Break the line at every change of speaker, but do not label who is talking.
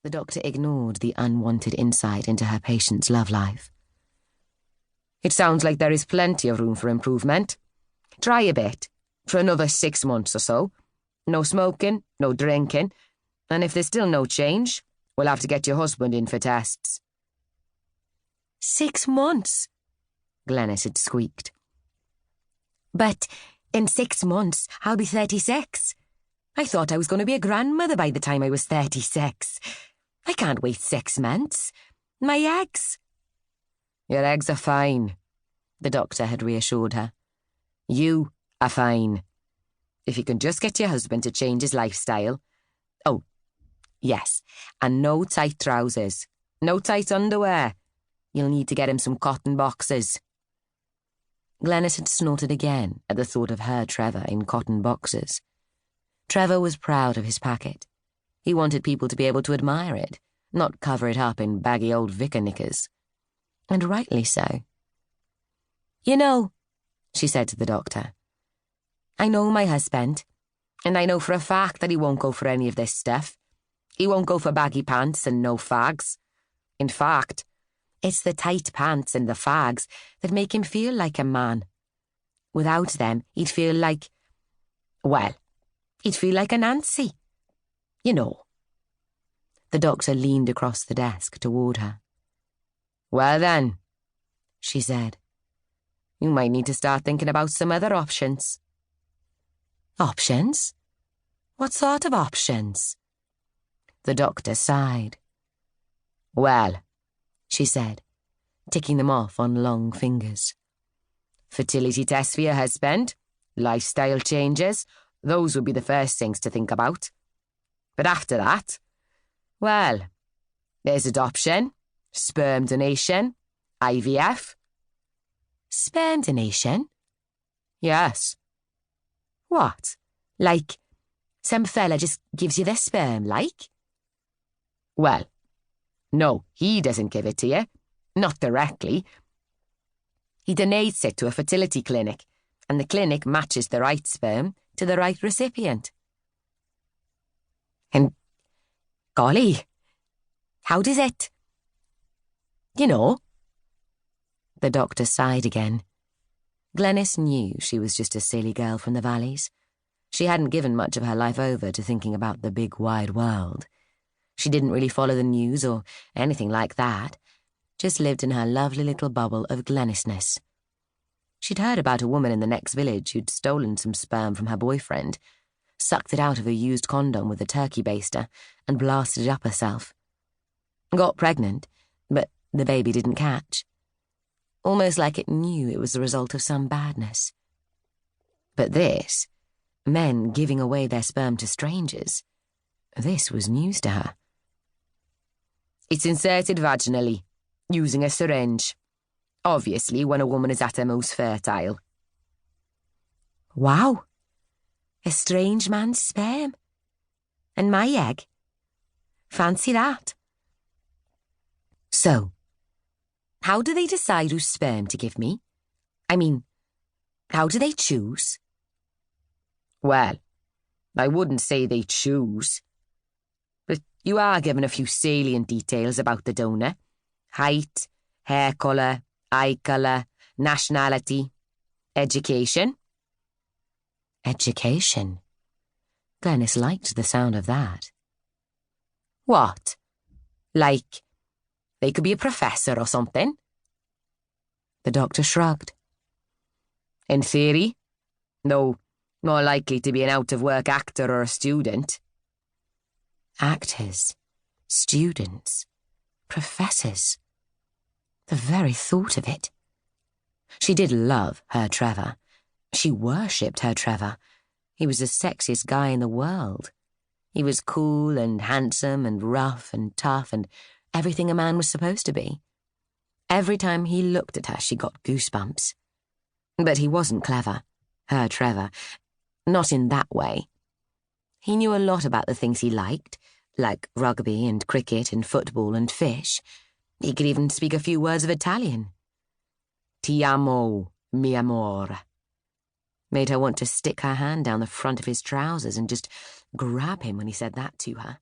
The doctor ignored the unwanted insight into her patient's love life. "It sounds like there is plenty of room for improvement. Try a bit, for another 6 months or so. No smoking, no drinking, and if there's still no change, we'll have to get your husband in for tests."
6 months? Glenys had squeaked. "But in 6 months, I'll be 36. I thought I was going to be a grandmother by the time I was 36. I can't wait 6 months. My eggs."
"Your eggs are fine," the doctor had reassured her. "You are fine. If you can just get your husband to change his lifestyle. Oh, yes, and no tight trousers, no tight underwear. You'll need to get him some cotton boxes." Glenys had snorted again at the thought of her Trevor in cotton boxes. Trevor was proud of his packet. He wanted people to be able to admire it, not cover it up in baggy old vicar knickers. And rightly so.
"You know,"
she said to the doctor,
"I know my husband,
and I know for a fact that he won't go for any of this stuff. He won't go for baggy pants and no fags. In fact,
it's the tight pants and the fags that make him feel like a man. Without them, he'd feel like, well, he'd feel like a Nancy. You know."
The doctor leaned across the desk toward her. "Well then," she said, "you might need to start thinking about some other options."
"Options? What sort of options?"
The doctor sighed. "Well," she said, ticking them off on long fingers. "Fertility tests for your husband, lifestyle changes, those would be the first things to think about. But after that, well, there's adoption, sperm donation, IVF."
"Sperm donation?"
"Yes."
"What? Like, some fella just gives you their sperm, like?"
"Well, no, he doesn't give it to you. Not directly. He donates it to a fertility clinic, and the clinic matches the right sperm to the right recipient."
"And, golly, how does it? You know?"
The doctor sighed again. Glenys knew she was just a silly girl from the valleys. She hadn't given much of her life over to thinking about the big wide world. She didn't really follow the news or anything like that, just lived in her lovely little bubble of Glenysness. She'd heard about a woman in the next village who'd stolen some sperm from her boyfriend, sucked it out of a used condom with a turkey baster, and blasted it up herself. Got pregnant, but the baby didn't catch. Almost like it knew it was the result of some badness. But this, men giving away their sperm to strangers, this was news to her. "It's inserted vaginally, using a syringe. Obviously, when a woman is at her most fertile."
"Wow. A strange man's sperm. And my egg. Fancy that."
"So, how do they decide whose sperm to give me? I mean, how do they choose?" "Well, I wouldn't say they choose. But you are given a few salient details about the donor. Height, hair colour, eye colour, nationality, education." Education? Glenys liked the sound of that.
"What?
Like, they could be a professor or something?" The doctor shrugged. "In theory, though more likely to be an out-of-work actor or a student." Actors, students, professors. The very thought of it. She did love her Trevor. She worshipped her Trevor. He was the sexiest guy in the world. He was cool and handsome and rough and tough and everything a man was supposed to be. Every time he looked at her, she got goosebumps. But he wasn't clever, her Trevor. Not in that way. He knew a lot about the things he liked, like rugby and cricket and football and fish. He could even speak a few words of Italian. "Ti amo, mi amore." Made her want to stick her hand down the front of his trousers and just grab him when he said that to her.